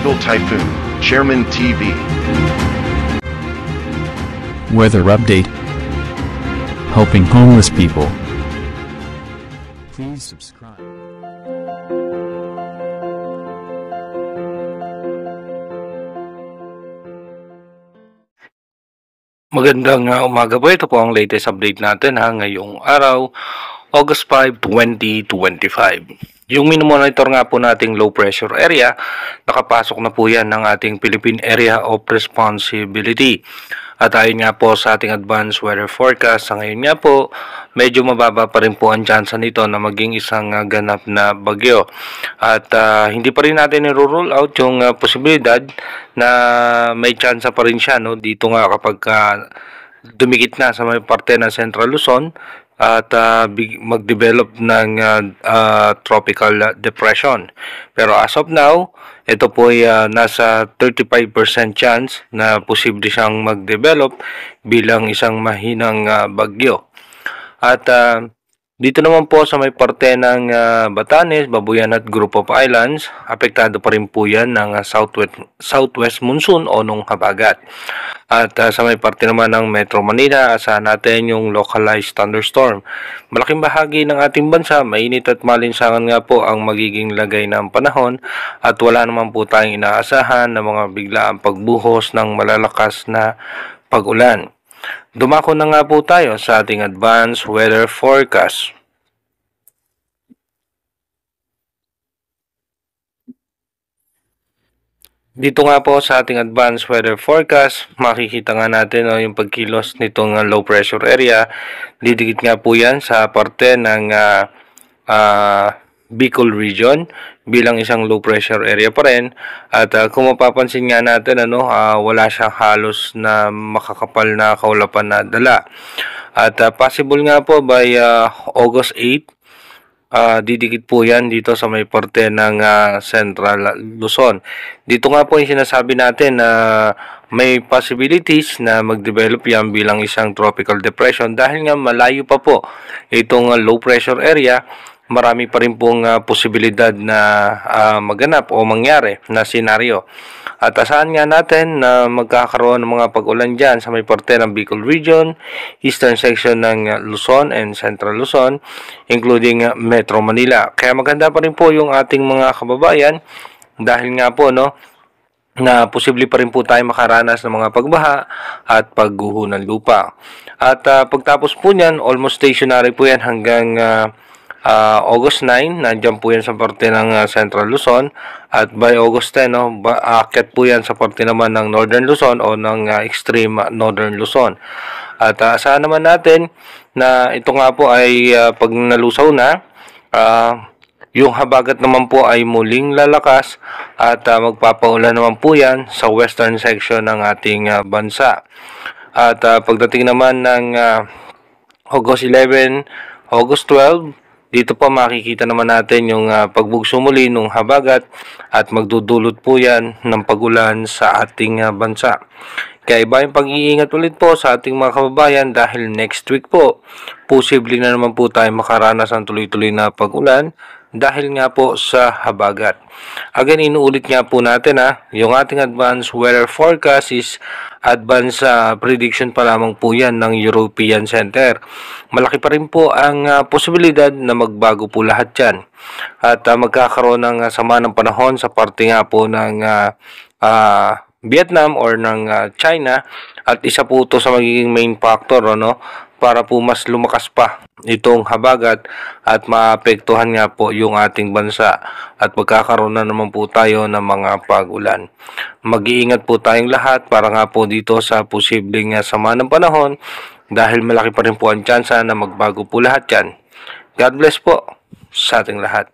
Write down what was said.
Global Typhoon, Chairman TV. Weather update. Helping homeless people. Please subscribe. Magandang umaga po. Ito po ang latest update natin ngayong araw, August 5, 2025. Yung minomonitor nga po nating low pressure area, nakapasok na po yan ng ating Philippine Area of Responsibility. At ayon nga po sa ating advanced weather forecast, sa ngayon nga po, medyo mababa pa rin po ang tsansa nito na maging isang ganap na bagyo. At hindi pa rin natin i-rule out yung posibilidad na may tsansa pa rin siya, no? Dito nga kapag dumikit na sa may parte ng Central Luzon at mag-develop ng tropical depression. Pero as of now, ito po ay nasa 35% chance na posible siyang mag-develop bilang isang mahinang bagyo. At dito naman po sa may parte ng Batanes, Babuyan at Group of Islands, apektado pa rin po yan ng southwest monsoon o nung habagat. At sa may parte naman ng Metro Manila, asahan natin yung localized thunderstorm. Malaking bahagi ng ating bansa, mainit at malinsangan nga po ang magiging lagay ng panahon at wala naman po tayong inaasahan na mga biglaang pagbuhos ng malalakas na pag-ulan. Dumako na nga po tayo sa ating advanced weather forecast. Dito nga po sa ating advanced weather forecast, makikita nga natin yung pagkilos nitong low pressure area. Didikit nga po yan sa parte ng Bicol region bilang isang low pressure area pa rin. At kung mapapansin nga natin, wala siyang halos na makakapal na kaulapan na dala. At possible nga po by August 8, didikit po yan dito sa may parte ng Central Luzon. Dito nga po yung sinasabi natin na may possibilities na mag-develop yan bilang isang tropical depression dahil nga malayo pa po itong low pressure area. Marami pa rin pong posibilidad na maganap o mangyari na senaryo. At asahan nga natin na magkakaroon ng mga pag-ulan dyan sa may parte ng Bicol region, eastern section ng Luzon and Central Luzon, including Metro Manila. Kaya maganda pa rin po yung ating mga kababayan dahil nga po na posible pa rin po tayo makaranas ng mga pagbaha at pagguho ng lupa. At pagtapos po niyan, almost stationary po yan hanggang August 9, nandiyan po yan sa parte ng Central Luzon. At by August 10, aakyat po yan sa parte naman ng Northern Luzon o ng extreme Northern Luzon. At asahan naman natin na ito nga po ay pag nalusaw na, yung habagat naman po ay muling lalakas at magpapaulan naman po yan sa western section ng ating bansa. At pagdating naman ng August 11, August 12, dito po makikita naman natin yung pagbugso muli ng habagat at magdudulot po yan ng pagulan sa ating bansa. Kaya iba yung pag-iingat ulit po sa ating mga kababayan dahil next week po, posible na naman po tayo makaranas ng tuloy-tuloy na pag-ulan dahil nga po sa habagat. Again, inuulit nga po natin yung ating advanced weather forecast is advanced prediction pa lamang po yan ng European Center. Malaki pa rin po ang posibilidad na magbago po lahat yan. At magkakaroon ng sama ng panahon sa parte nga po ng Vietnam or ng China. At isa po ito sa magiging main factor para po mas lumakas pa itong habagat at maapektuhan nga po yung ating bansa at magkakaroon na naman po tayo ng mga pag-ulan. Mag-iingat po tayong lahat para nga po dito sa posibleng sama ng panahon dahil malaki pa rin po ang tsansa na magbago po lahat yan. God bless po sa ating lahat.